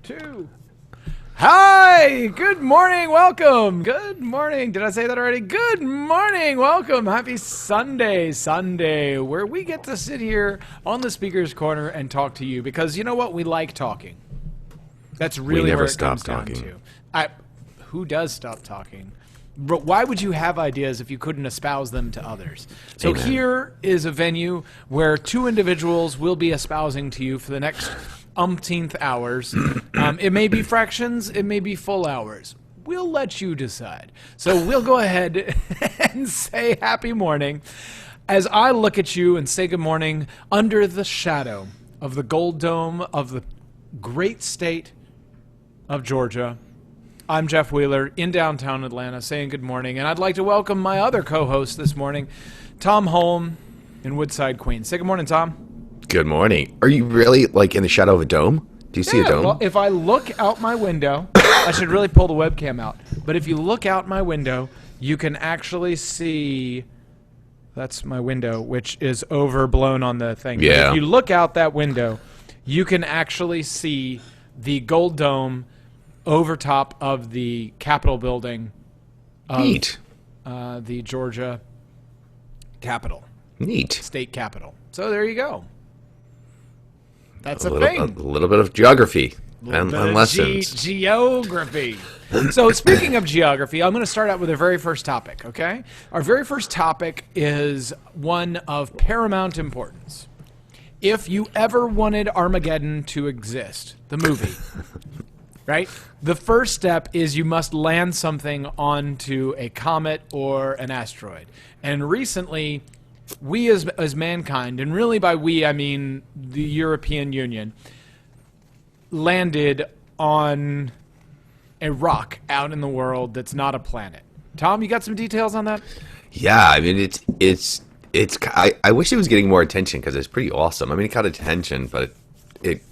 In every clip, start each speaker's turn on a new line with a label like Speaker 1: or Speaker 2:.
Speaker 1: 2. Hi! Good morning, welcome! Good morning. Did I say that already? Good morning, welcome! Happy Sunday, where we get to sit here on the speaker's corner and talk to you because you know what? We like talking. That's really where it comes down to. Who does stop talking? But why would you have ideas if you couldn't espouse them to others? So
Speaker 2: Amen.
Speaker 1: Here is a venue where two individuals will be espousing to you for the next umpteenth hours. It may be fractions, it may be full hours. We'll let you decide. So we'll go ahead and say happy morning as I look at you and say good morning under the shadow of the gold dome of the great state of Georgia. I'm Jeff Wheeler in downtown Atlanta saying good morning, and I'd like to welcome my other co-host this morning, Tom Holm in Woodside, Queens. Say good morning, Tom.
Speaker 2: Good morning. Are you really like in the shadow of a dome? Do you see a dome?
Speaker 1: Well, if I look out my window, I should really pull the webcam out. But if you look out my window, you can actually see. That's my window, which is overblown on the thing.
Speaker 2: Yeah.
Speaker 1: But if you look out that window, you can actually see the gold dome over top of the Capitol building of
Speaker 2: Neat.
Speaker 1: The Georgia Capitol,
Speaker 2: Neat.
Speaker 1: state capitol. So there you go. That's a
Speaker 2: A
Speaker 1: thing.
Speaker 2: little bit of geography and
Speaker 1: Bit of
Speaker 2: lessons.
Speaker 1: Geography. So speaking of geography, I'm going to start out with our very first topic, okay? Our very first topic is one of paramount importance. If you ever wanted Armageddon to exist, the movie, right? The first step is you must land something onto a comet or an asteroid. And recently, we as mankind, and really by we I mean the European Union, landed on a rock out in the world that's not a planet. Tom, you got some details on that?
Speaker 2: Yeah, I mean it's. I wish it was getting more attention because it's pretty awesome. I mean, it got attention, but it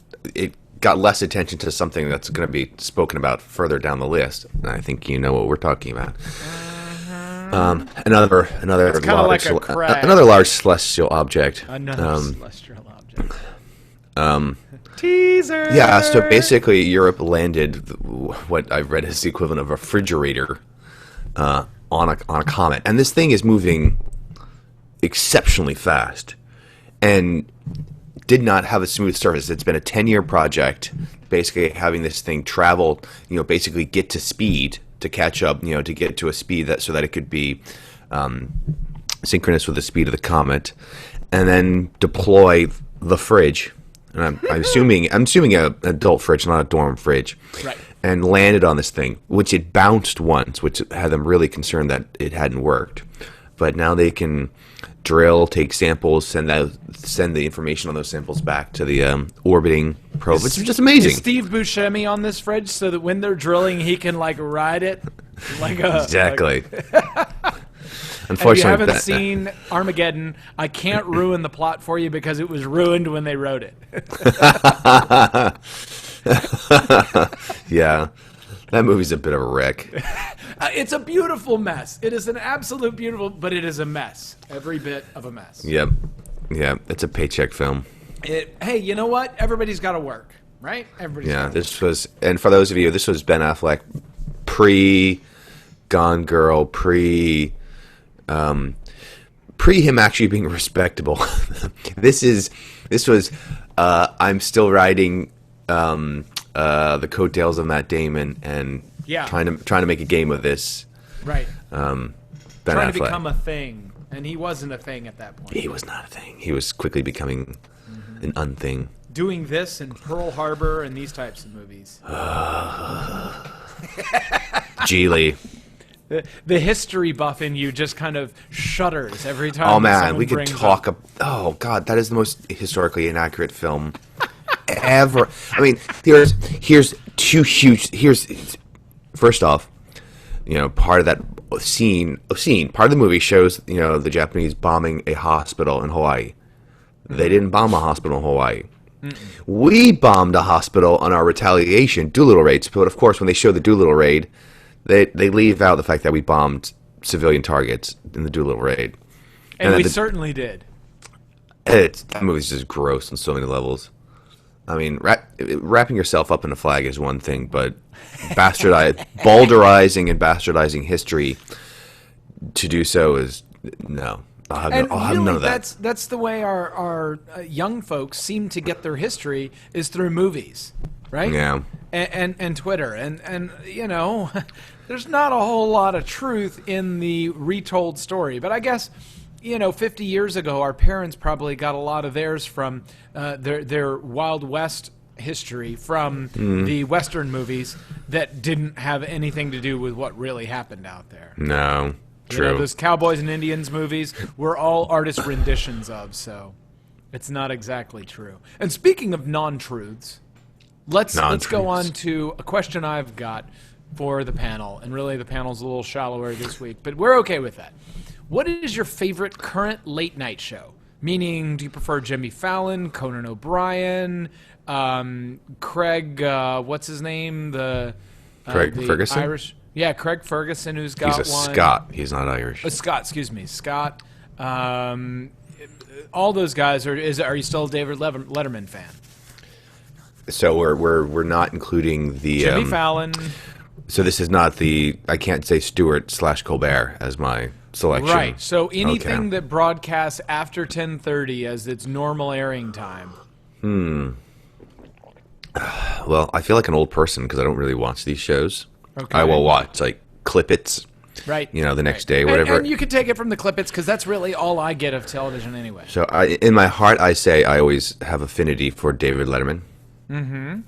Speaker 2: got less attention to something that's going to be spoken about further down the list. And I think you know what we're talking about. Another
Speaker 1: like a crag.
Speaker 2: another large celestial object.
Speaker 1: Another celestial object. Teaser.
Speaker 2: Yeah, so basically Europe landed what I've read is the equivalent of a refrigerator on a comet. And this thing is moving exceptionally fast and did not have a smooth surface. It's been a 10-year project, basically having this thing travel, basically get to speed to catch up, to get to a speed so that it could be synchronous with the speed of the comet, and then deploy the fridge. And I'm assuming an adult fridge, not a dorm fridge,
Speaker 1: Right.
Speaker 2: and landed on this thing, which it bounced once, which had them really concerned that it hadn't worked. But now they can drill, take samples, send the information on those samples back to the orbiting probe. It's just amazing.
Speaker 1: Is Steve Buscemi on this fridge so that when they're drilling, he can ride it like a
Speaker 2: Exactly.
Speaker 1: If you haven't seen Armageddon, I can't ruin the plot for you because it was ruined when they wrote it.
Speaker 2: Yeah, that movie's a bit of a wreck.
Speaker 1: It's a beautiful mess. It is an absolute beautiful, but it is a mess. Every bit of a mess.
Speaker 2: Yep. Yeah, it's a paycheck film.
Speaker 1: Hey, you know what? Everybody's got to work, right? Everybody's
Speaker 2: Yeah,
Speaker 1: gotta
Speaker 2: this was, and for those of you, this was Ben Affleck pre Gone Girl, pre him actually being respectable. This was I'm still riding the coattails of Matt Damon and trying to make a game of this.
Speaker 1: Right.
Speaker 2: Ben
Speaker 1: Trying
Speaker 2: Affleck.
Speaker 1: to become a thing, and he wasn't a thing at that point.
Speaker 2: He was not a thing. He was quickly becoming an unthing.
Speaker 1: Doing this in Pearl Harbor and these types of movies.
Speaker 2: Geely.
Speaker 1: The history buff in you just kind of shudders every time.
Speaker 2: Oh man,
Speaker 1: someone
Speaker 2: we could
Speaker 1: brings
Speaker 2: talk.
Speaker 1: up.
Speaker 2: Oh god, that is the most historically inaccurate film ever. I mean, here's two huge. First off, part of that scene. Part of the movie shows the Japanese bombing a hospital in Hawaii. They didn't bomb a hospital in Hawaii. We bombed a hospital on our retaliation Doolittle raids. But of course, when they show the Doolittle raid, they leave out the fact that we bombed civilian targets in the Doolittle raid.
Speaker 1: And we certainly did.
Speaker 2: That movie's just gross on so many levels. I mean, wrapping yourself up in a flag is one thing, but balderizing and bastardizing history to do so is no. I'll have none of that.
Speaker 1: That's the way our young folks seem to get their history is through movies, right?
Speaker 2: Yeah.
Speaker 1: And Twitter. And you know, there's not a whole lot of truth in the retold story. But I guess, you know, 50 years ago, our parents probably got a lot of theirs from their Wild West history from the Western movies that didn't have anything to do with what really happened out there.
Speaker 2: No. True.
Speaker 1: You know, those Cowboys and Indians movies were all artist renditions of, so it's not exactly true. And speaking of non-truths, let's go on to a question I've got for the panel. And really, the panel's a little shallower this week, but we're okay with that. What is your favorite current late night show? Meaning, do you prefer Jimmy Fallon, Conan O'Brien, Craig? What's his name?
Speaker 2: Craig Ferguson.
Speaker 1: Irish. Yeah, Craig Ferguson, who's got one.
Speaker 2: He's a Scot. He's not Irish.
Speaker 1: Scott, excuse me. Scott. All those guys are you still a David Letterman fan?
Speaker 2: So we're not including the
Speaker 1: Jimmy Fallon.
Speaker 2: So this is not I can't say Stewart/Colbert as my selection.
Speaker 1: Right. So anything that broadcasts after 10:30 as its normal airing time.
Speaker 2: Well, I feel like an old person because I don't really watch these shows.
Speaker 1: Okay.
Speaker 2: I will watch like Clippets,
Speaker 1: right?
Speaker 2: You know, the next day, whatever.
Speaker 1: And you can take it from the Clippets because that's really all I get of television anyway.
Speaker 2: So in my heart, I say I always have affinity for David Letterman. Mm-hmm.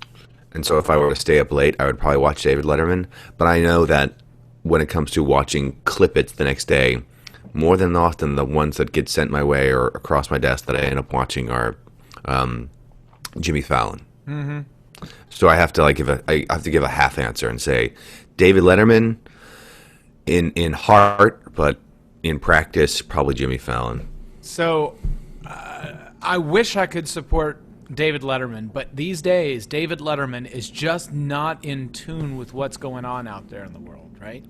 Speaker 2: And so if I were to stay up late, I would probably watch David Letterman. But I know that when it comes to watching Clippets the next day, more than often the ones that get sent my way or across my desk that I end up watching are Jimmy Fallon. Mm-hmm. So I have to give a half answer and say David Letterman in heart, but in practice probably Jimmy Fallon.
Speaker 1: So I wish I could support David Letterman, but these days David Letterman is just not in tune with what's going on out there in the world, right?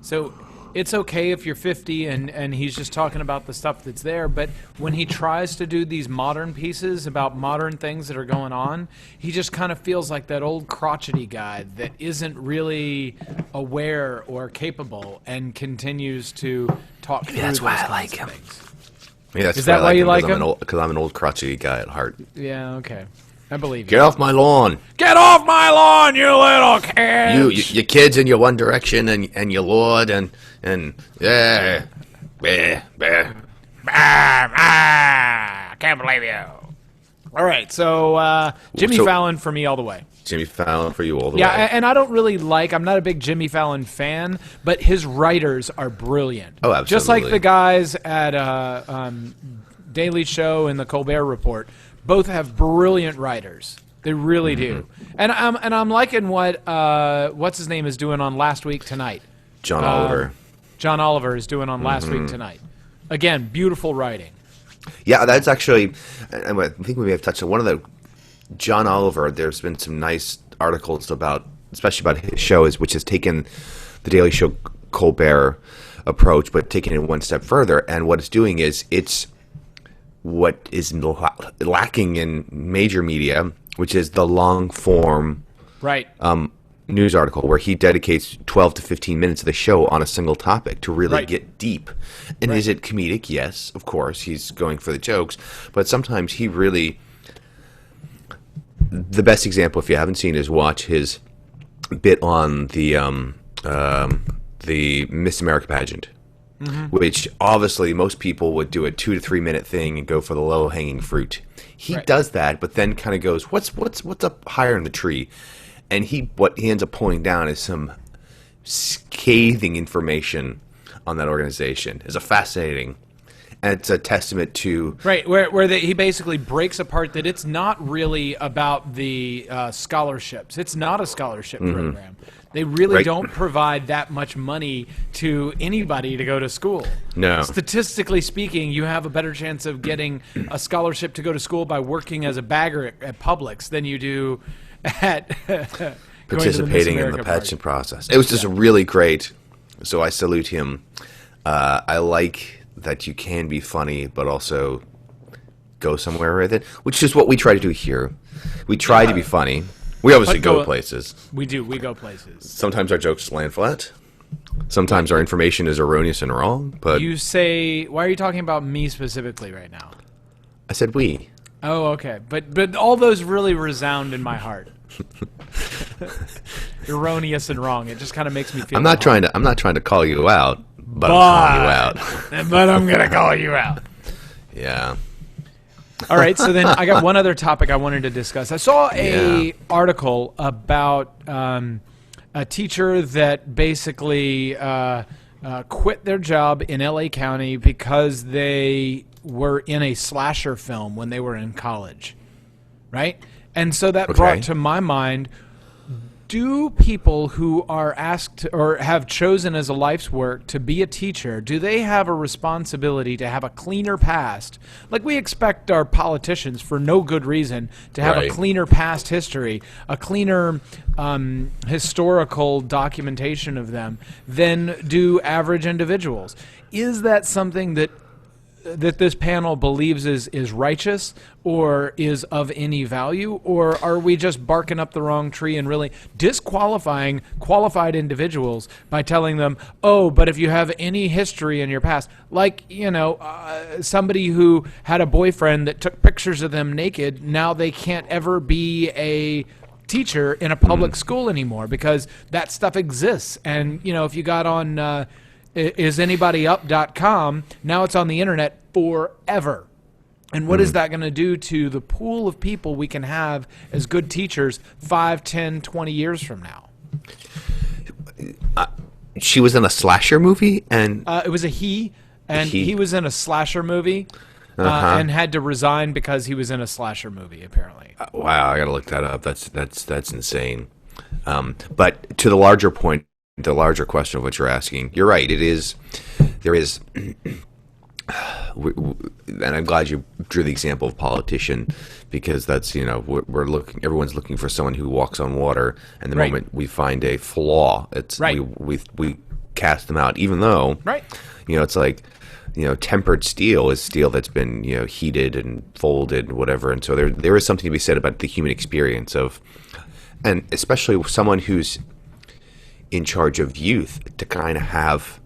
Speaker 1: So it's okay if you're 50 and he's just talking about the stuff that's there, but when he tries to do these modern pieces about modern things that are going on, he just kind of feels like that old crotchety guy that isn't really aware or capable and continues to talk through
Speaker 2: that's why
Speaker 1: those
Speaker 2: I like
Speaker 1: kinds
Speaker 2: him.
Speaker 1: of things.
Speaker 2: Yeah, that's
Speaker 1: Is that why you like him?
Speaker 2: Because I'm an old crotchety guy at heart.
Speaker 1: Yeah, okay. I believe you.
Speaker 2: Get off my lawn.
Speaker 1: Get off my lawn, you little kids!
Speaker 2: You kids in your One Direction and your Lord and yeah.
Speaker 1: I can't believe you. All right, so Jimmy Fallon for me all the way.
Speaker 2: Jimmy Fallon for you all the way.
Speaker 1: Yeah, and I don't really I'm not a big Jimmy Fallon fan, but his writers are brilliant.
Speaker 2: Oh, absolutely.
Speaker 1: Just like the guys at Daily Show and the Colbert Report, both have brilliant writers. They really do. And I'm liking what's his name is doing on Last Week Tonight.
Speaker 2: John Oliver.
Speaker 1: John Oliver is doing on Last Week Tonight. Again, beautiful writing.
Speaker 2: Yeah, that's actually, I think we may have touched on one of the, John Oliver, there's been some nice articles especially about his show, which has taken the Daily Show Colbert approach, but taken it one step further. And what it's doing is it's what is lacking in major media, which is the long form
Speaker 1: right.
Speaker 2: News article where he dedicates 12 to 15 minutes of the show on a single topic to really get deep. And is it comedic? Yes, of course. He's going for the jokes. But sometimes he really... The best example, if you haven't seen, is watch his bit on the Miss America pageant. Mm-hmm. Which obviously most people would do a 2 to 3 minute thing and go for the low hanging fruit. He does that, but then kind of goes, what's up higher in the tree? And what he ends up pulling down is some scathing information on that organization. It's fascinating, and it's a testament to
Speaker 1: where he basically breaks apart that it's not really about the scholarships. It's not a scholarship program. They really don't provide that much money to anybody to go to school.
Speaker 2: No.
Speaker 1: Statistically speaking, you have a better chance of getting a scholarship to go to school by working as a bagger at Publix than you do at
Speaker 2: participating in the pageant process. It was just really great. So I salute him. I like that you can be funny, but also go somewhere with it, which is what we try to do here. We try to be funny. We obviously go places.
Speaker 1: We do. We go places.
Speaker 2: Sometimes our jokes land flat. Sometimes our information is erroneous and wrong. But
Speaker 1: you say, why are you talking about me specifically right now?
Speaker 2: I said we.
Speaker 1: Oh, okay. But all those really resound in my heart. Erroneous and wrong. It just kind of makes me feel.
Speaker 2: I'm not trying to call you out, but I'm calling you out.
Speaker 1: But I'm gonna call you out.
Speaker 2: Yeah.
Speaker 1: All right. So then I got one other topic I wanted to discuss. I saw a article about a teacher that basically quit their job in LA County because they were in a slasher film when they were in college, right? And so that brought to my mind, do people who are asked or have chosen as a life's work to be a teacher, do they have a responsibility to have a cleaner past? Like we expect our politicians, for no good reason, to have a cleaner past history, a cleaner historical documentation of them than do average individuals. Is that something that this panel believes is righteous or is of any value, or are we just barking up the wrong tree and really disqualifying qualified individuals by telling them, oh, but if you have any history in your past, like, somebody who had a boyfriend that took pictures of them naked, now they can't ever be a teacher in a public school anymore because that stuff exists. And, if you got on isanybodyup.com, now it's on the internet forever. And what is that going to do to the pool of people we can have as good teachers 5, 10, 20 years from now?
Speaker 2: She was in a slasher movie, and
Speaker 1: it was he was in a slasher movie and had to resign because he was in a slasher movie, apparently.
Speaker 2: Wow, I got to look that up. That's insane. But to the larger point, the larger question of what you're asking, you're right. There is, and I'm glad you drew the example of politician, because that's, everyone's looking for someone who walks on water, and the moment we find a flaw, it's we cast them out, even though it's like, tempered steel is steel that's been heated and folded and whatever, and so there is something to be said about the human experience of, and especially someone who's in charge of youth, to kind of have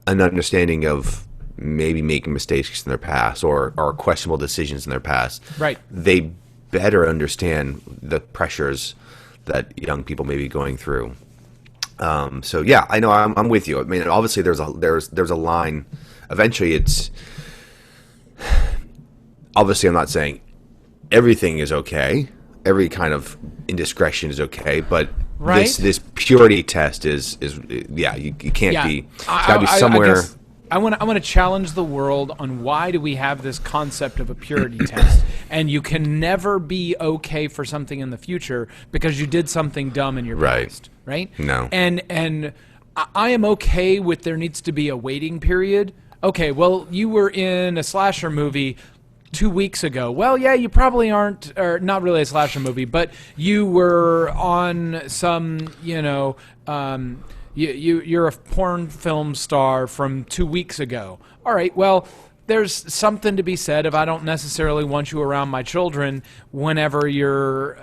Speaker 2: an understanding of maybe making mistakes in their past or questionable decisions in their past.
Speaker 1: Right.
Speaker 2: They better understand the pressures that young people may be going through. So yeah, I know I'm with you. I mean, obviously there's a line. Eventually, it's obviously, I'm not saying everything is okay. Every kind of indiscretion is okay, but this purity test is you can't be. It's got to be somewhere.
Speaker 1: I want to challenge the world on why do we have this concept of a purity test, and you can never be okay for something in the future because you did something dumb in your past, right?
Speaker 2: No.
Speaker 1: And I am okay with there needs to be a waiting period. Okay, well, you were in a slasher movie 2 weeks ago. Well, yeah, you probably aren't, or not really a slasher movie, but you were on some, you're a porn film star from 2 weeks ago. All right, well, there's something to be said if I don't necessarily want you around my children whenever you're,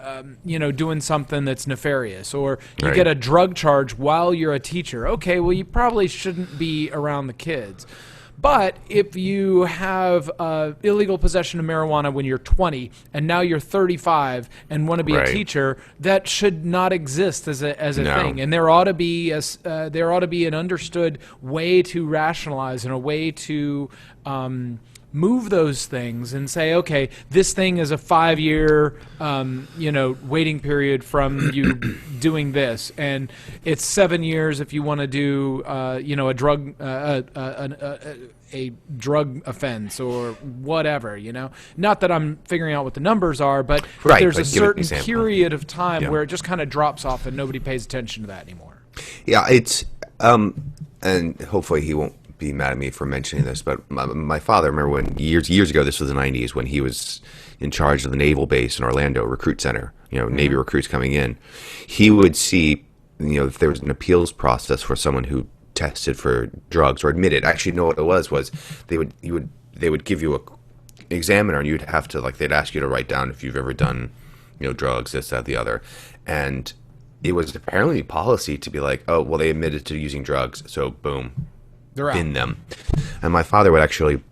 Speaker 1: doing something that's nefarious, or you get a drug charge while you're a teacher. Okay, well, you probably shouldn't be around the kids. But if you have illegal possession of marijuana when you're 20 and now you're 35 and want to be a teacher, that should not exist as a thing. And there ought to be an understood way to rationalize and a way to move those things and say, okay, this thing is a 5-year, waiting period from you doing this, and it's 7 years if you want to do, a drug offense or whatever. Not that I'm figuring out what the numbers are, but there's a certain period of time where it just kind of drops off and nobody pays attention to that anymore.
Speaker 2: Yeah, it's and hopefully he won't be mad at me for mentioning this, but my father, remember when years ago, this was the 90s, when he was in charge of the naval base in Orlando recruit center, Navy recruits coming in, he would see, if there was an appeals process for someone who tested for drugs or admitted. Actually, no, what it was they would give you examiner, and you'd have to they'd ask you to write down if you've ever done, drugs, this, that, the other, and it was apparently policy to be like, oh, well, they admitted to using drugs, so boom,
Speaker 1: They're out.
Speaker 2: in them. And my father would actually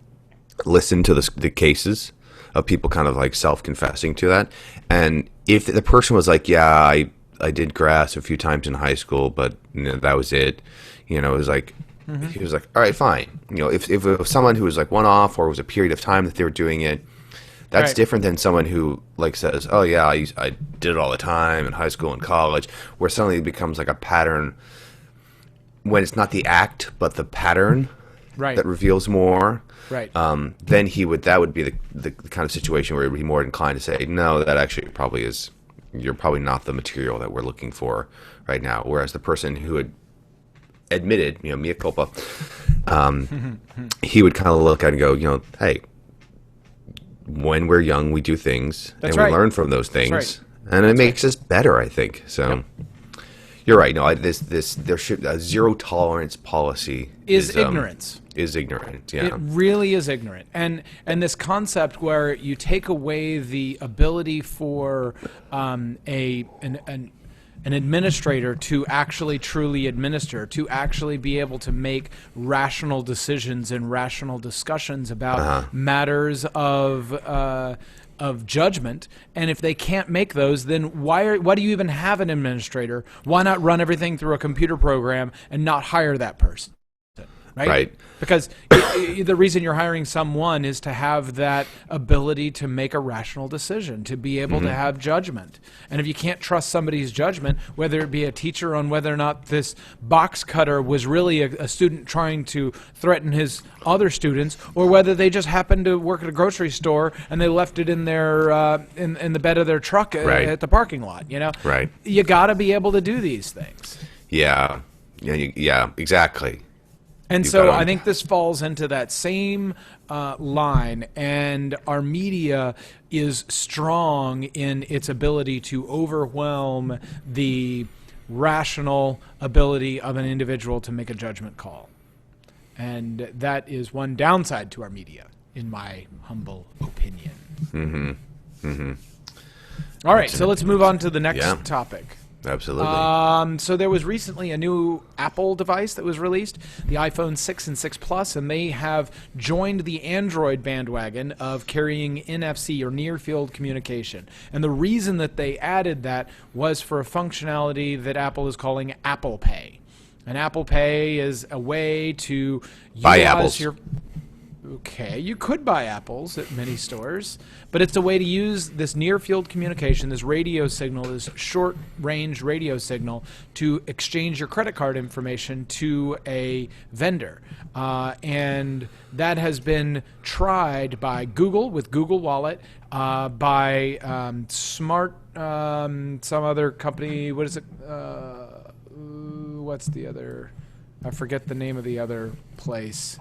Speaker 2: listen to the cases of people kind of self-confessing to that, and if the person was like, yeah, I did grass a few times in high school, but that was it, it was like, he was like, all right, fine. If it was someone who was one-off, or it was a period of time that they were doing it, that's
Speaker 1: Right.
Speaker 2: different than someone who says, oh yeah, I did it all the time in high school and college, where suddenly it becomes a pattern when it's not the act but the pattern
Speaker 1: Right.
Speaker 2: that reveals more.
Speaker 1: Right.
Speaker 2: Then that would be the kind of situation where he would be more inclined to say, no, that actually probably is, you're probably not the material that we're looking for right now. Whereas the person who had admitted, mea culpa, he would kind of look at it and go, hey, when we're young, we do things,
Speaker 1: That's
Speaker 2: and
Speaker 1: right.
Speaker 2: we learn from those things,
Speaker 1: right.
Speaker 2: and it makes us better, I think. So, you're right. No, there should a zero tolerance policy
Speaker 1: Is ignorance.
Speaker 2: Is ignorant. Yeah.
Speaker 1: It really is ignorant, and this concept where you take away the ability for an administrator to actually truly administer, to actually be able to make rational decisions and rational discussions about matters of judgment. And if they can't make those, then why do you even have an administrator? Why not run everything through a computer program and not hire that person? Right? Because the reason you're hiring someone is to have that ability to make a rational decision, to be able to have judgment. And if you can't trust somebody's judgment, whether it be a teacher on whether or not this box cutter was really a student trying to threaten his other students, or whether they just happened to work at a grocery store and they left it in their in the bed of their truck at the parking lot,
Speaker 2: Right.
Speaker 1: You got to be able to do these things.
Speaker 2: Yeah. Yeah. Exactly.
Speaker 1: And
Speaker 2: You
Speaker 1: so
Speaker 2: gotta-
Speaker 1: I think this falls into that same line, and our media is strong in its ability to overwhelm the rational ability of an individual to make a judgment call. And that is one downside to our media, in my humble opinion. All right, so let's move on to the next
Speaker 2: Yeah.
Speaker 1: topic.
Speaker 2: Absolutely.
Speaker 1: So there was recently a new Apple device that was released, the iPhone 6 and 6 Plus, and they have joined the Android bandwagon of carrying NFC, or near field communication. And the reason that they added that was for a functionality that Apple is calling Apple Pay. And Apple Pay is a way to
Speaker 2: Buy
Speaker 1: utilize
Speaker 2: apples.
Speaker 1: your... Okay, you could buy apples at many stores, but it's a way to use this near-field communication, this radio signal, this short-range radio signal, to exchange your credit card information to a vendor. And that has been tried by Google with Google Wallet, by Smart, some other company. What is it? What's the other? I forget the name of the other place.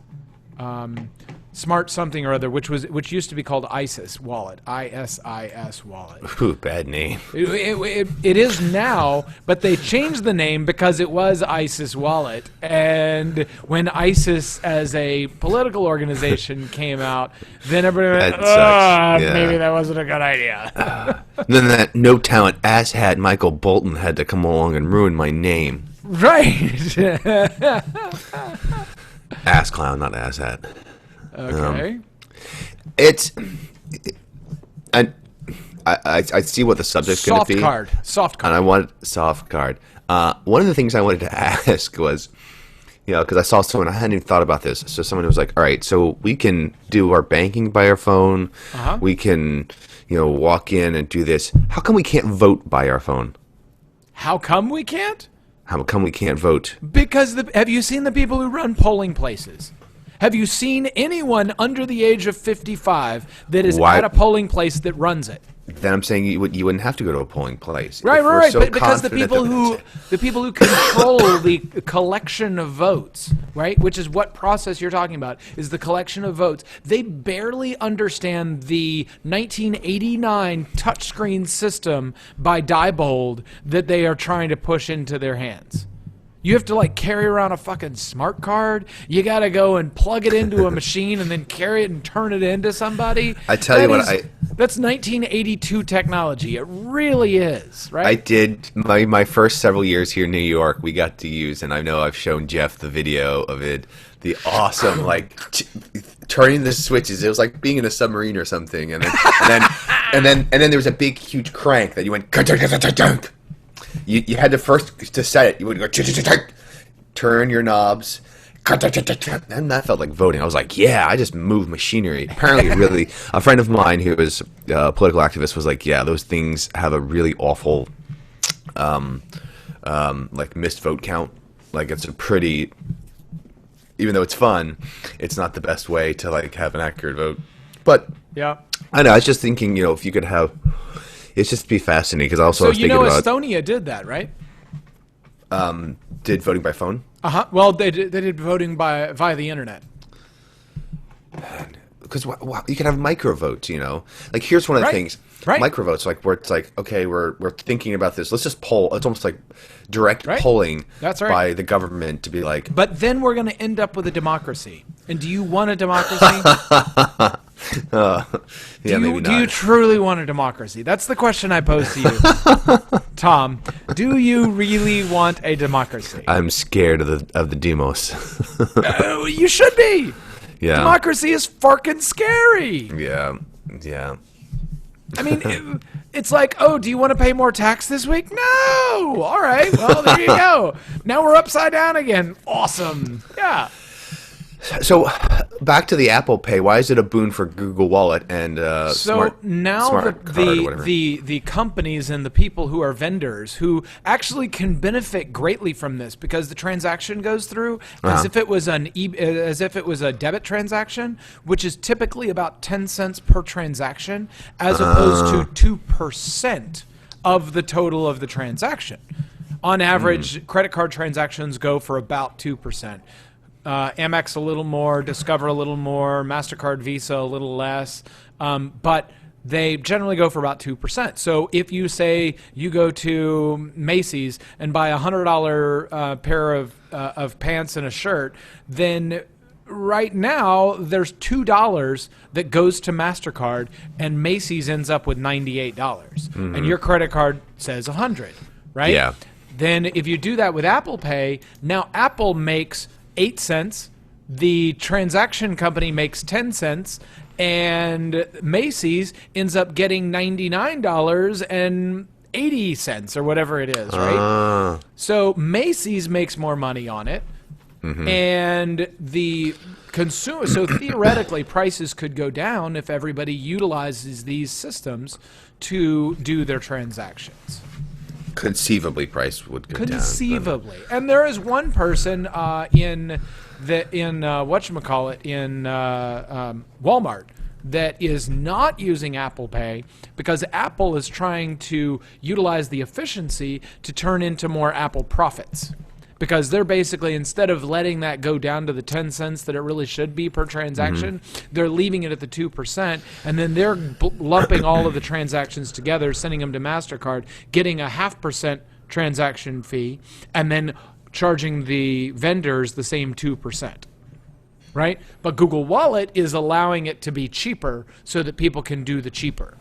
Speaker 1: Smart something or other, which used to be called ISIS Wallet, ISIS Wallet.
Speaker 2: Ooh, bad name.
Speaker 1: It is now, but they changed the name because it was ISIS Wallet. And when ISIS as a political organization came out, then everybody went,
Speaker 2: That sucks. Yeah.
Speaker 1: maybe that wasn't a good idea.
Speaker 2: Then that no talent asshat Michael Bolton had to come along and ruin my name.
Speaker 1: Right.
Speaker 2: Ass clown, not asshat.
Speaker 1: Okay.
Speaker 2: It's. I see what the subject's going to be.
Speaker 1: Soft card.
Speaker 2: And I wanted soft card. One of the things I wanted to ask was, because I saw someone, I hadn't even thought about this. So someone was like, all right, so we can do our banking by our phone.
Speaker 1: Uh-huh.
Speaker 2: We can, walk in and do this. How come we can't vote by our phone?
Speaker 1: How come we can't?
Speaker 2: How come we can't vote?
Speaker 1: Because have you seen the people who run polling places? Have you seen anyone under the age of 55 that is
Speaker 2: Why-
Speaker 1: at a polling place that runs it?
Speaker 2: Then I'm saying you wouldn't have to go to a polling place.
Speaker 1: Right,
Speaker 2: If we're
Speaker 1: right.
Speaker 2: so
Speaker 1: But because the
Speaker 2: confident
Speaker 1: people who control the collection of votes, right, which is what process you're talking about, is the collection of votes. They barely understand the 1989 touchscreen system by Diebold that they are trying to push into their hands. You have to like carry around a fucking smart card. You got to go and plug it into a machine and then carry it and turn it into somebody.
Speaker 2: I tell you what,
Speaker 1: that's 1982 technology. It really is, right?
Speaker 2: I did my first several years here in New York. We got to use, and I know I've shown Jeff the video of it. The awesome like turning the switches. It was like being in a submarine or something. And then there was a big huge crank that you went. You had to first to set it. You would go turn your knobs. And that felt like voting. I was like, yeah, I just moved machinery. Apparently, really, a friend of mine who was a political activist was like, yeah, those things have a really awful, like missed vote count. Like it's a pretty, even though it's fun, it's not the best way to like have an accurate vote. But
Speaker 1: yeah,
Speaker 2: I know. I was just thinking, if you could have, it's just be fascinating because also I was thinking about.
Speaker 1: Estonia did that, right?
Speaker 2: Did voting by phone?
Speaker 1: Well, they did voting via the internet.
Speaker 2: Because you can have microvotes, Like here's one of the things.
Speaker 1: Right.
Speaker 2: Microvotes, like where it's like, okay, we're thinking about this. Let's just poll. It's almost like direct polling.
Speaker 1: That's right.
Speaker 2: By the government to be like.
Speaker 1: But then we're going to end up with a democracy. And do you want a democracy?
Speaker 2: Yeah, maybe not.
Speaker 1: Do you truly want a democracy? That's the question I pose to you, Tom. Do you really want a democracy?
Speaker 2: I'm scared of the demos.
Speaker 1: You should be.
Speaker 2: Yeah.
Speaker 1: Democracy is fucking scary.
Speaker 2: Yeah.
Speaker 1: I mean, it's like, oh, do you want to pay more tax this week? No. All right. Well, there you go. Now we're upside down again. Awesome. Yeah.
Speaker 2: So back to the Apple Pay. Why is it a boon for Google Wallet and Smart Card,
Speaker 1: the companies and the people who are vendors who actually can benefit greatly from this because the transaction goes through as if it was a debit transaction, which is typically about 10 cents per transaction, as opposed to 2% of the total of the transaction. On average, credit card transactions go for about 2%. Amex a little more, Discover a little more, MasterCard, Visa a little less, but they generally go for about 2%. So if you say you go to Macy's and buy a $100 pair of pants and a shirt, then right now there's $2 that goes to MasterCard and Macy's ends up with $98, and your credit card says $100, right?
Speaker 2: Yeah.
Speaker 1: Then if you do that with Apple Pay, now Apple makes 8 cents, the transaction company makes 10 cents, and Macy's ends up getting $99.80 or whatever it is, right? So Macy's makes more money on it, and the consumer. So theoretically, prices could go down if everybody utilizes these systems to do their transactions.
Speaker 2: Conceivably, price would go down.
Speaker 1: Conceivably, and there is one person in Walmart that is not using Apple Pay because Apple is trying to utilize the efficiency to turn into more Apple profits. Because they're basically, instead of letting that go down to the 10 cents that it really should be per transaction, they're leaving it at the 2%, and then they're lumping all of the transactions together, sending them to MasterCard, getting a 0.5% transaction fee, and then charging the vendors the same 2%. Right? But Google Wallet is allowing it to be cheaper so that people can do the cheaper.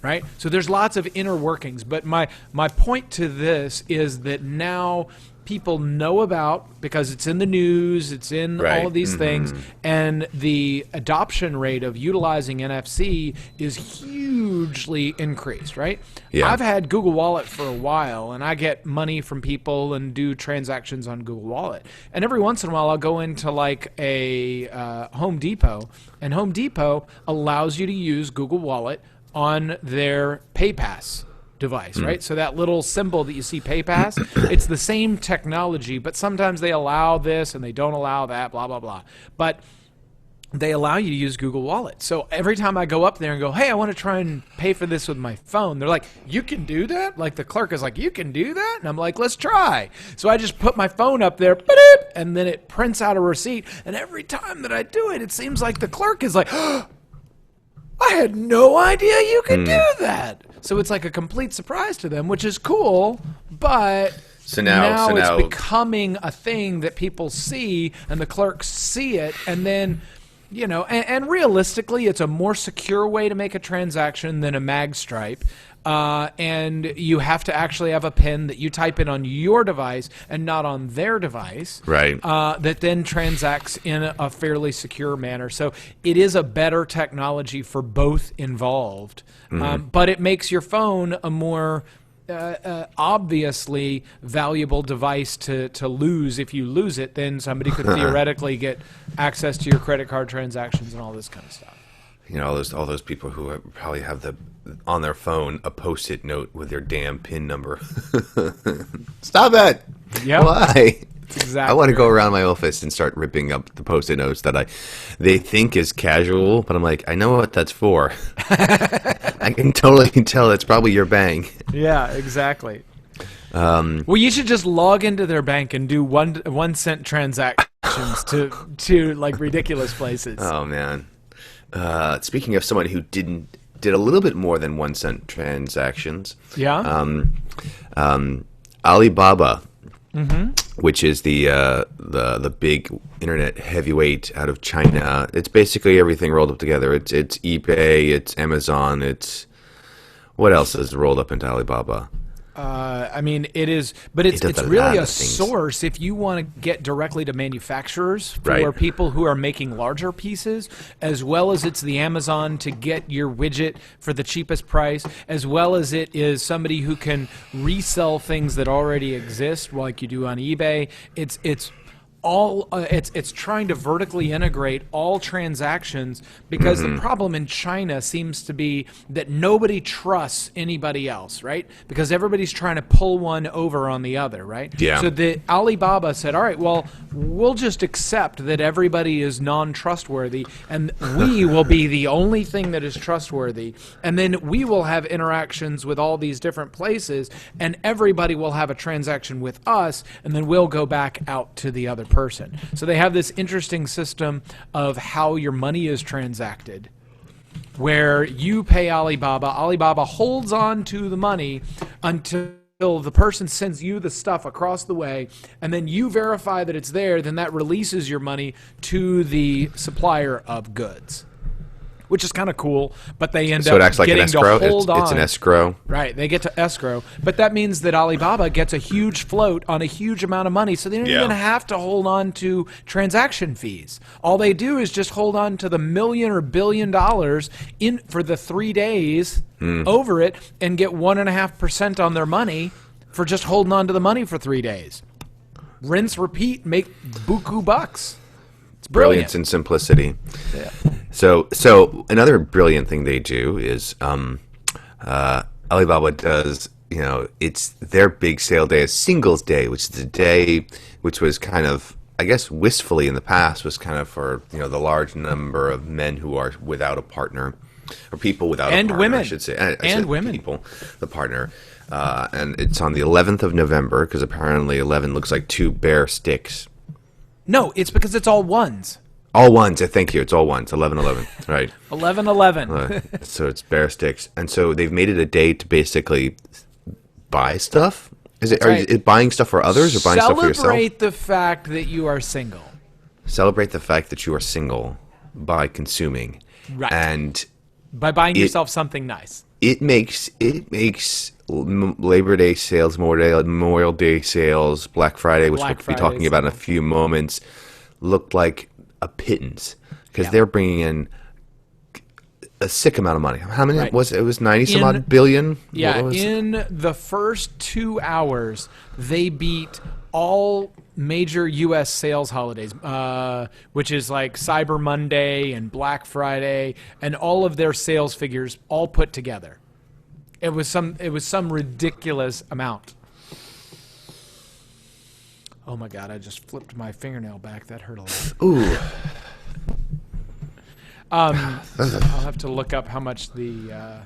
Speaker 1: Right? So there's lots of inner workings, but my point to this is that now people know about, because it's in the news, it's in all of these things, and the adoption rate of utilizing NFC is hugely increased, right?
Speaker 2: Yeah.
Speaker 1: I've had Google Wallet for a while, and I get money from people and do transactions on Google Wallet. And every once in a while, I'll go into like a Home Depot, and Home Depot allows you to use Google Wallet on their PayPass device, right? So that little symbol that you see, PayPass, it's the same technology, but sometimes they allow this and they don't allow that, blah, blah, blah. But they allow you to use Google Wallet. So every time I go up there and go, hey, I want to try and pay for this with my phone, they're like, you can do that? Like the clerk is like, you can do that? And I'm like, let's try. So I just put my phone up there, and then it prints out a receipt. And every time that I do it, it seems like the clerk is like, I had no idea you could do that. So it's like a complete surprise to them, which is cool, but
Speaker 2: So now
Speaker 1: it's becoming a thing that people see, and the clerks see it, and then, and realistically, it's a more secure way to make a transaction than a mag stripe. And you have to actually have a PIN that you type in on your device and not on their device.
Speaker 2: Right.
Speaker 1: That then transacts in a fairly secure manner. So it is a better technology for both involved. But it makes your phone a more obviously valuable device to lose. If you lose it, then somebody could theoretically get access to your credit card transactions and all this kind of stuff.
Speaker 2: All those people who probably have on their phone a Post-it note with their damn PIN number. Stop it!
Speaker 1: Yeah.
Speaker 2: Why?
Speaker 1: Exactly.
Speaker 2: I want to go around my office and start ripping up the Post-it notes that they think is casual, but I'm like, I know what that's for. I can totally tell it's probably your bank.
Speaker 1: Yeah, exactly. Well, you should just log into their bank and do 1 cent transactions to like ridiculous places.
Speaker 2: Oh man. Speaking of someone who did a little bit more than 1 cent transactions.
Speaker 1: Yeah.
Speaker 2: Alibaba, which is the big internet heavyweight out of China. It's basically everything rolled up together. It's eBay, it's Amazon, it's what else is rolled up into Alibaba?
Speaker 1: I mean, it is, but it's really a source if you want to get directly to manufacturers for people who are making larger pieces, as well as it's the Amazon to get your widget for the cheapest price, as well as it is somebody who can resell things that already exist, like you do on eBay. It's trying to vertically integrate all transactions because the problem in China seems to be that nobody trusts anybody else, right? Because everybody's trying to pull one over on the other, right?
Speaker 2: Yeah.
Speaker 1: So the Alibaba said, all right, well, we'll just accept that everybody is non-trustworthy, and we will be the only thing that is trustworthy, and then we will have interactions with all these different places, and everybody will have a transaction with us, and then we'll go back out to the other person. So they have this interesting system of how your money is transacted, where you pay Alibaba. Alibaba holds on to the money until the person sends you the stuff across the way, and then you verify that it's there. Then that releases your money to the supplier of goods, which is kind of cool, but they end
Speaker 2: So
Speaker 1: up
Speaker 2: it acts like an
Speaker 1: getting to
Speaker 2: escrow?
Speaker 1: hold on.
Speaker 2: It's an escrow?
Speaker 1: Right, they get to escrow. But that means that Alibaba gets a huge float on a huge amount of money, so they don't even have to hold on to transaction fees. All they do is just hold on to the million or $1 billion in for the 3 days over it and get 1.5% on their money for just holding on to the money for 3 days. Rinse, repeat, make buku bucks. It's brilliant.
Speaker 2: Brilliance and simplicity.
Speaker 1: Yeah.
Speaker 2: So another brilliant thing they do is Alibaba does, it's their big sale day is Singles Day, which is a day which was kind of, I guess, wistfully in the past was kind of for, the large number of men who are without a partner, or people without a partner,
Speaker 1: women.
Speaker 2: I should say.
Speaker 1: And women.
Speaker 2: People, the partner. And it's on the 11th of November, because apparently 11 looks like 2 bear sticks.
Speaker 1: No, it's because it's all ones.
Speaker 2: All ones. Thank you. It's all ones. 11/11. Right.
Speaker 1: 11/11.
Speaker 2: So it's bear sticks, and so they've made it a day to basically buy stuff. Are you buying stuff for others or buying stuff for yourself?
Speaker 1: Celebrate the fact that you are single.
Speaker 2: Celebrate the fact that you are single by consuming,
Speaker 1: right?
Speaker 2: And
Speaker 1: by buying yourself something nice.
Speaker 2: It makes Labor Day sales, Memorial Day sales, Black Friday, which we'll be talking about in a few moments, look like a pittance because they're bringing in a sick amount of money. How many was it? It was 90 some odd billion.
Speaker 1: Yeah, in the first 2 hours, they beat all major U.S. sales holidays, which is like Cyber Monday and Black Friday, and all of their sales figures all put together. It was some ridiculous amount. Oh my God! I just flipped my fingernail back. That hurt a lot.
Speaker 2: Ooh.
Speaker 1: I'll have to look up how much the.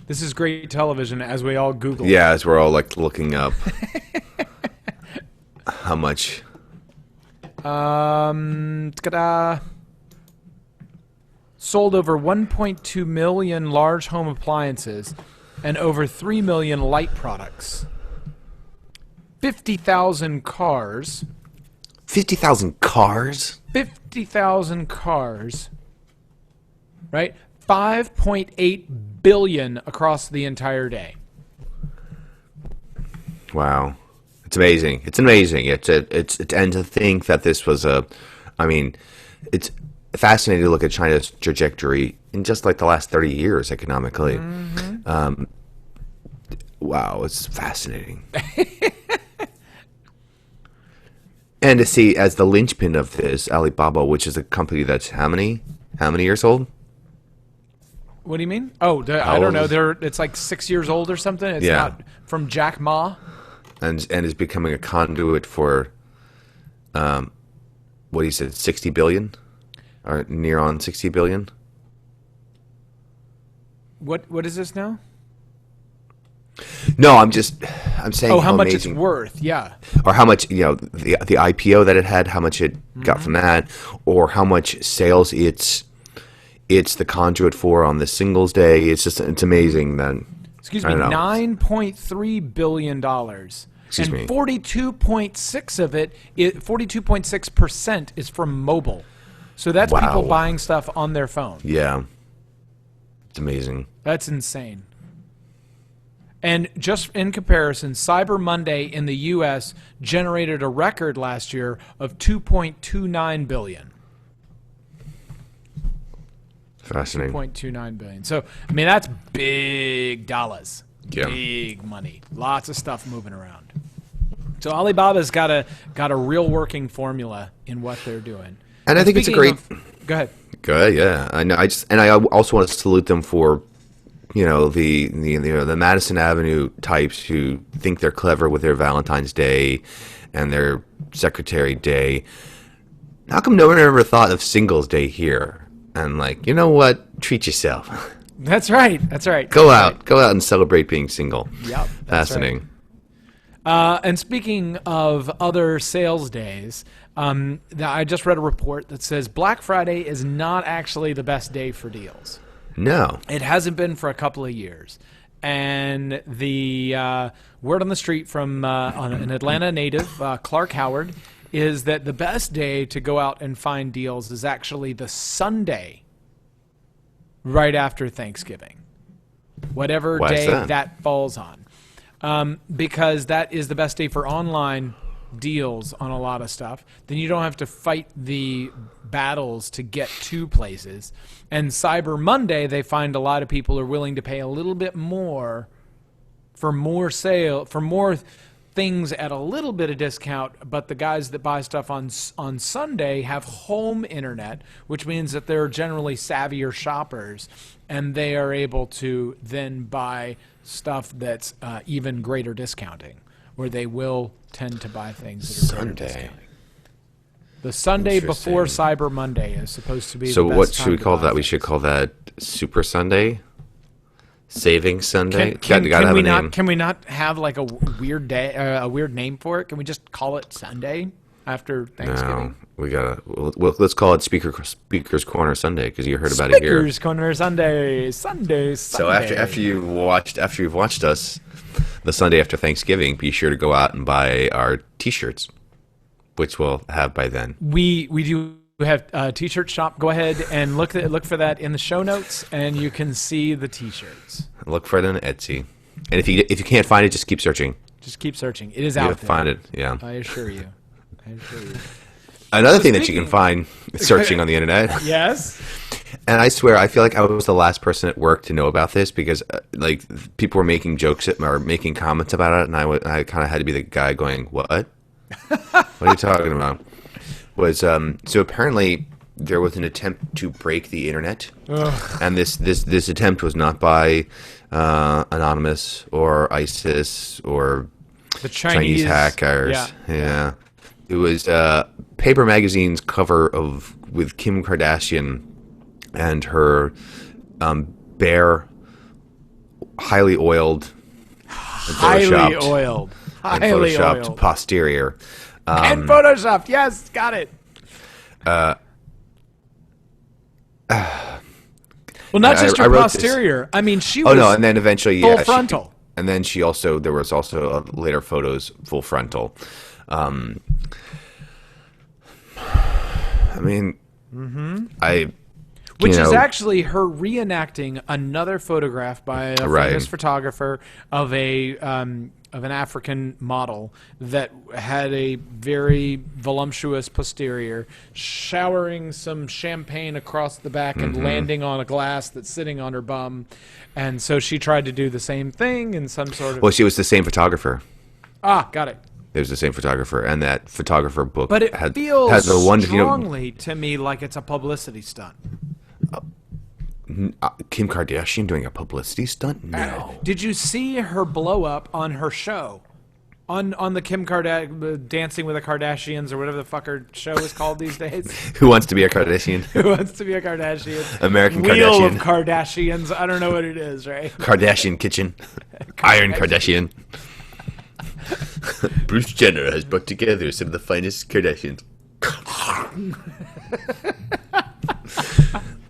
Speaker 1: This is great television as we all Google.
Speaker 2: Yeah, as we're all like looking up how much.
Speaker 1: Ta-da. sold over 1.2 million large home appliances and over 3 million light products. 50,000 cars.
Speaker 2: 50,000 cars?
Speaker 1: 50,000 cars. Right? 5.8 billion across the entire day.
Speaker 2: Wow. It's amazing. It's amazing. And to think that this was it's fascinating to look at China's trajectory in just like the last 30 years economically. Wow, it's fascinating. And to see as the linchpin of this, Alibaba, which is a company that's how many years old?
Speaker 1: What do you mean? Oh, I don't know. It's like 6 years old or something. It's not from Jack Ma.
Speaker 2: And is becoming a conduit for, what he said, 60 billion? Or near on 60 billion?
Speaker 1: What is this now?
Speaker 2: No, I'm saying
Speaker 1: how much
Speaker 2: amazing,
Speaker 1: it's worth, yeah.
Speaker 2: or how much the IPO that it had, how much it got from that, or how much sales it's the conduit for on the Singles Day. It's amazing that.
Speaker 1: Excuse me, $9.3 billion.
Speaker 2: Excuse me.
Speaker 1: 42.6 of it, 42.6% is from mobile. So that's people buying stuff on their phone.
Speaker 2: Yeah, it's amazing.
Speaker 1: That's insane. And just in comparison, Cyber Monday in the U.S. generated a record last year of $2.29 billion.
Speaker 2: Fascinating.
Speaker 1: $2.29 billion. So, I mean, that's big dollars.
Speaker 2: Yeah.
Speaker 1: Big money. Lots of stuff moving around. So Alibaba's got a real working formula in what they're doing.
Speaker 2: And I think it's a great.
Speaker 1: Go ahead.
Speaker 2: Good, yeah. I know. I also want to salute them for, the Madison Avenue types who think they're clever with their Valentine's Day and their Secretary Day. How come no one ever thought of Singles Day here? And you know what? Treat yourself.
Speaker 1: That's right. That's right.
Speaker 2: Go out and celebrate being single.
Speaker 1: Yep.
Speaker 2: Fascinating.
Speaker 1: Right. And speaking of other sales days, I just read a report that says Black Friday is not actually the best day for deals.
Speaker 2: No.
Speaker 1: It hasn't been for a couple of years. And the word on the street from an Atlanta native, Clark Howard, is that the best day to go out and find deals is actually the Sunday right after Thanksgiving, whatever day that falls on, because that is the best day for online deals on a lot of stuff. Then you don't have to fight the battles to get to places. And Cyber Monday, they find a lot of people are willing to pay a little bit more for more things at a little bit of discount, but the guys that buy stuff on Sunday have home internet, which means that they're generally savvier shoppers, and they are able to then buy stuff that's even greater discounting, where they will tend to buy things that are greater discounting. The Sunday before Cyber Monday is supposed to be the best
Speaker 2: what should
Speaker 1: time
Speaker 2: we
Speaker 1: to
Speaker 2: call
Speaker 1: buy
Speaker 2: that? We
Speaker 1: things.
Speaker 2: should call that Super Sunday? Savings Sunday?
Speaker 1: Can we not have like a weird day, a weird name for it? Can we just call it Sunday after Thanksgiving?
Speaker 2: No, we gotta. Let's call it Speaker's Corner Sunday because you heard about it here.
Speaker 1: Speaker's Corner Sunday. So
Speaker 2: after you've watched us, the Sunday after Thanksgiving, be sure to go out and buy our T-shirts, which we'll have by then.
Speaker 1: We do have a T-shirt shop. Go ahead and look for that in the show notes, and you can see the T-shirts.
Speaker 2: Look for it on Etsy, and if you can't find it, just keep searching.
Speaker 1: Just keep searching. It is out there.
Speaker 2: You'll find it. Yeah.
Speaker 1: I assure you.
Speaker 2: Another thing that you can find searching on the internet.
Speaker 1: Yes.
Speaker 2: And I swear, I feel like I was the last person at work to know about this because, people were making jokes or making comments about it, and I kind of had to be the guy going, "What? What are you talking about?" So apparently there was an attempt to break the internet, and this attempt was not by Anonymous or ISIS or
Speaker 1: The
Speaker 2: Chinese hackers. Yeah. It was Paper Magazine's cover with Kim Kardashian and her bare, highly oiled, and photoshopped posterior.
Speaker 1: And photoshopped. Yes, got it. Well, not just
Speaker 2: I
Speaker 1: her
Speaker 2: wrote this.
Speaker 1: posterior. I mean, she
Speaker 2: Oh
Speaker 1: was
Speaker 2: no, and then eventually,
Speaker 1: full
Speaker 2: yeah,
Speaker 1: frontal.
Speaker 2: and then there was also later photos full frontal. I mean,
Speaker 1: Which is actually her reenacting another photograph by a famous photographer of an African model that had a very voluptuous posterior, showering some champagne across the back and landing on a glass that's sitting on her bum. And so she tried to do the same thing in some sort of...
Speaker 2: Well, she was the same photographer.
Speaker 1: Ah, got it.
Speaker 2: It was the same photographer, and that photographer book
Speaker 1: But it feels
Speaker 2: has a one,
Speaker 1: strongly to me like it's a publicity stunt.
Speaker 2: Kim Kardashian doing a publicity stunt? No.
Speaker 1: Did you see her blow up on her show? On the Kim Kardashian, Dancing with the Kardashians, or whatever the fuck her show is called these days?
Speaker 2: Who wants to be a Kardashian?
Speaker 1: Who wants to be a Kardashian?
Speaker 2: American
Speaker 1: Wheel
Speaker 2: Kardashian.
Speaker 1: of Kardashians. I don't know what it is, right?
Speaker 2: Kardashian Kitchen. Iron Kardashian. Bruce Jenner has brought together some of the finest Kardashians.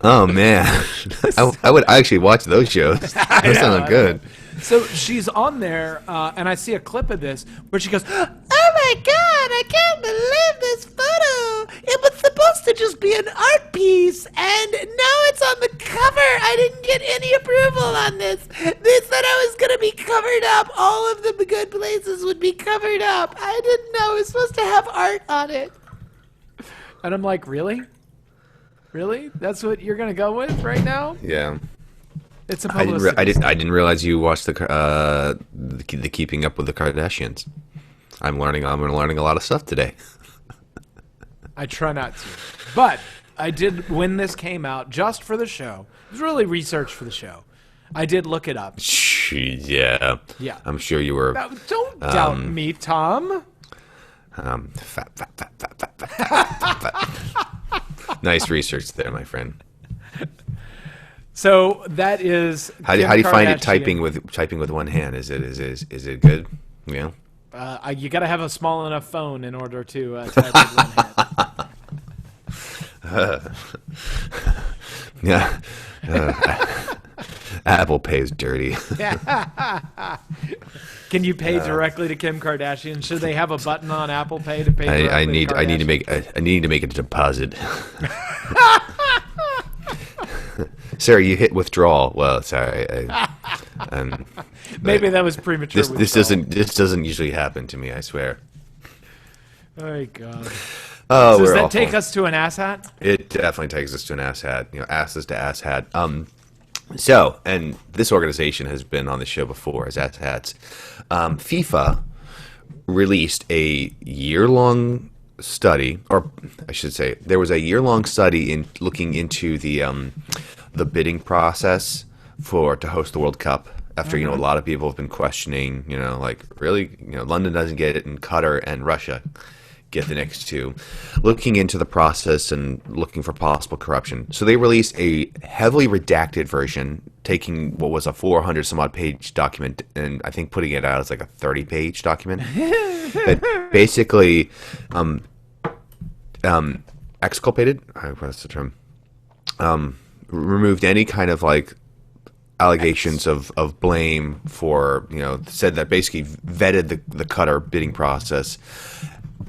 Speaker 2: Oh man, I would actually watch those shows. Those sound good.
Speaker 1: So she's on there, and I see a clip of this where she goes, "Oh my god, I can't believe this photo! It was supposed to just be an art piece, and now it's on the cover. I didn't get any approval on this. They said I was gonna be covered up. All of the good places would be covered up. I didn't know it was supposed to have art on it." And I'm like, really? Really? That's what you're gonna go with right now?
Speaker 2: Yeah.
Speaker 1: It's a
Speaker 2: I
Speaker 1: publicity.
Speaker 2: I didn't realize you watched the Keeping Up with the Kardashians. I'm learning a lot of stuff today.
Speaker 1: I try not to. But I did, when this came out, just for the show. It was really research for the show. I did look it up.
Speaker 2: Yeah.
Speaker 1: Yeah.
Speaker 2: I'm sure you were.
Speaker 1: Now, don't doubt me, Tom.
Speaker 2: Fat. Nice research there, my friend.
Speaker 1: So that is.
Speaker 2: How do
Speaker 1: Kim
Speaker 2: you find it
Speaker 1: Kardashian.
Speaker 2: typing with one hand? Is it good? Yeah.
Speaker 1: You got to have a small enough phone in order to type with one hand.
Speaker 2: Yeah. Apple Pay is dirty.
Speaker 1: Can you pay directly to Kim Kardashian? Should they have a button on Apple Pay to pay? Directly
Speaker 2: I need to make a deposit. Sarah, you hit withdrawal. Well, sorry.
Speaker 1: Maybe that was premature.
Speaker 2: This doesn't usually happen to me. I swear.
Speaker 1: Oh my god.
Speaker 2: Oh,
Speaker 1: So does that
Speaker 2: awful.
Speaker 1: take us to an asshat?
Speaker 2: It definitely takes us to an asshat. Asses to asshat. So, and this organization has been on the show before as asshats. FIFA released a year-long study, or I should say, there was a year-long study in looking into the bidding process to host the World Cup. After a lot of people have been questioning, like really, London doesn't get it, and Qatar and Russia get the next two, looking into the process and looking for possible corruption. So they released a heavily redacted version, taking what was a 400 some odd page document and I think putting it out as like a 30-page document that basically exculpated, what's the term, removed any kind of like allegations of blame for, said that basically vetted the Qatar bidding process,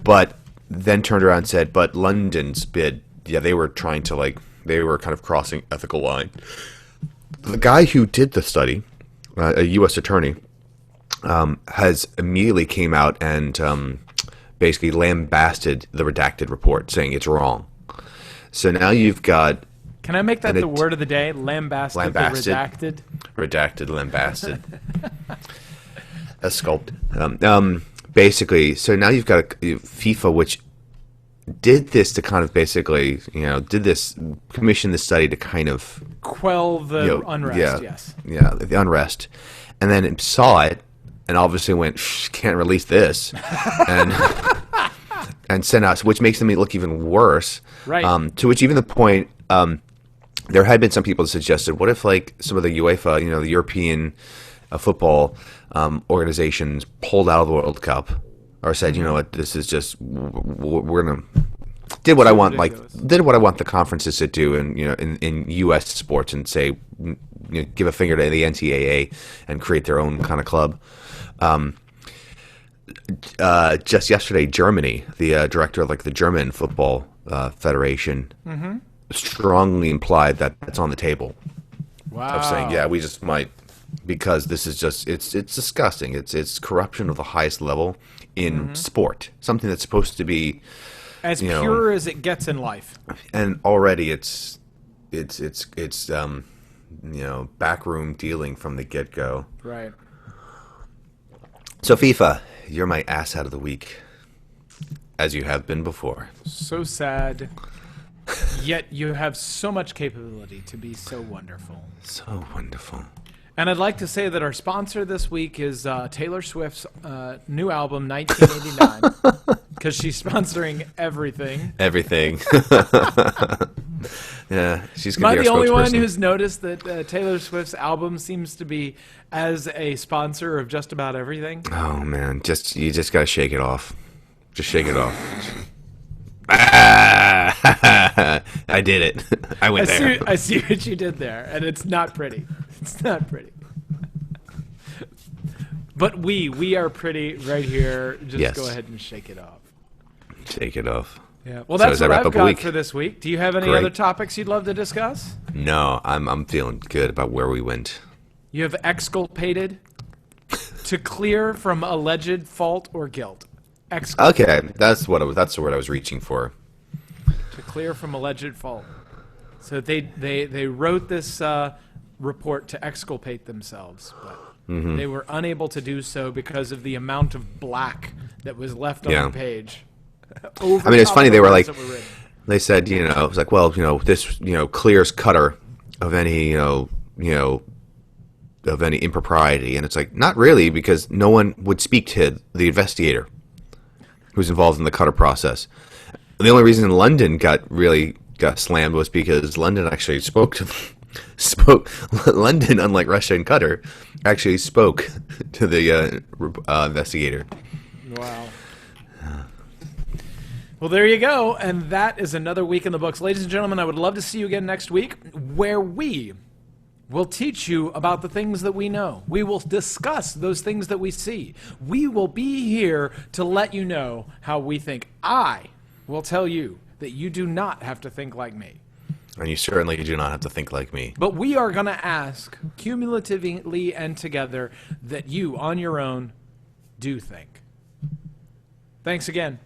Speaker 2: but then turned around and said, but London's bid, they were trying to they were kind of crossing ethical line. The guy who did the study, a U.S. attorney, has immediately came out and basically lambasted the redacted report, saying it's wrong. So now you've got...
Speaker 1: Can I make that the word of the day? Lambasted. The redacted?
Speaker 2: Redacted, lambasted. Esculped. Basically, so now you've got FIFA, which did this to kind of basically, commission the study to kind of...
Speaker 1: Quell the unrest, yes.
Speaker 2: Yeah, the unrest. And then it saw it, and obviously went, can't release this. and sent out, which makes them look even worse.
Speaker 1: Right.
Speaker 2: To which even the point... there had been some people that suggested, what if some of the UEFA, the European football organizations pulled out of the World Cup, or said, you know what, this is just, we're gonna did what I
Speaker 1: Too
Speaker 2: want,
Speaker 1: ridiculous.
Speaker 2: did what I want the conferences to do, in in U.S. sports, and say, give a finger to the NCAA and create their own kind of club. Just yesterday, Germany, the director of the German football federation, strongly implied that it's on the table.
Speaker 1: Wow.
Speaker 2: Of saying, yeah, we just might, because this is just it's disgusting. It's corruption of the highest level in sport, something that's supposed to be
Speaker 1: as pure as it gets in life.
Speaker 2: And already it's backroom dealing from the get go.
Speaker 1: Right.
Speaker 2: So FIFA, you're my ass out of the week, as you have been before.
Speaker 1: So sad. Yet you have so much capability to be so wonderful.
Speaker 2: So wonderful.
Speaker 1: And I'd like to say that our sponsor this week is Taylor Swift's new album, 1989, because she's sponsoring everything.
Speaker 2: Everything. Yeah, she's
Speaker 1: Am
Speaker 2: gonna
Speaker 1: I
Speaker 2: be our
Speaker 1: the only one
Speaker 2: spokesperson.
Speaker 1: who's noticed that Taylor Swift's album seems to be as a sponsor of just about everything?
Speaker 2: Oh man, you just gotta shake it off. Just shake it off. Ah, I did it. I went there.
Speaker 1: I see what you did there, and it's not pretty. It's not pretty. But we are pretty right here. Just
Speaker 2: Yes.
Speaker 1: go ahead and shake it off.
Speaker 2: Shake it off.
Speaker 1: Yeah. Well,
Speaker 2: So
Speaker 1: that's
Speaker 2: does that
Speaker 1: what
Speaker 2: wrap
Speaker 1: I've
Speaker 2: up a
Speaker 1: got
Speaker 2: week?
Speaker 1: for this week. Do you have any
Speaker 2: Great.
Speaker 1: other topics you'd love to discuss?
Speaker 2: No, I'm feeling good about where we went.
Speaker 1: You have exculpated to clear from alleged fault or guilt.
Speaker 2: Okay, that's the word I was reaching for.
Speaker 1: To clear from alleged fault. So they wrote this report to exculpate themselves, but they were unable to do so because of the amount of black that was left on
Speaker 2: Yeah.
Speaker 1: the page.
Speaker 2: I mean, it's funny, they were like, they said, it was like, well, this, clears Cutter of any, of any impropriety. And it's like, not really, because no one would speak to the investigator who's involved in the Cutter process. The only reason London got slammed was because London actually spoke London, unlike Russia and Qatar, actually spoke to the investigator.
Speaker 1: Wow. Well, there you go. And that is another week in the books. Ladies and gentlemen, I would love to see you again next week, where we will teach you about the things that we know. We will discuss those things that we see. We will be here to let you know how we think. I will tell you that you do not have to think like me.
Speaker 2: And you certainly do not have to think like me.
Speaker 1: But we are going to ask, cumulatively and together, that you, on your own, do think. Thanks again.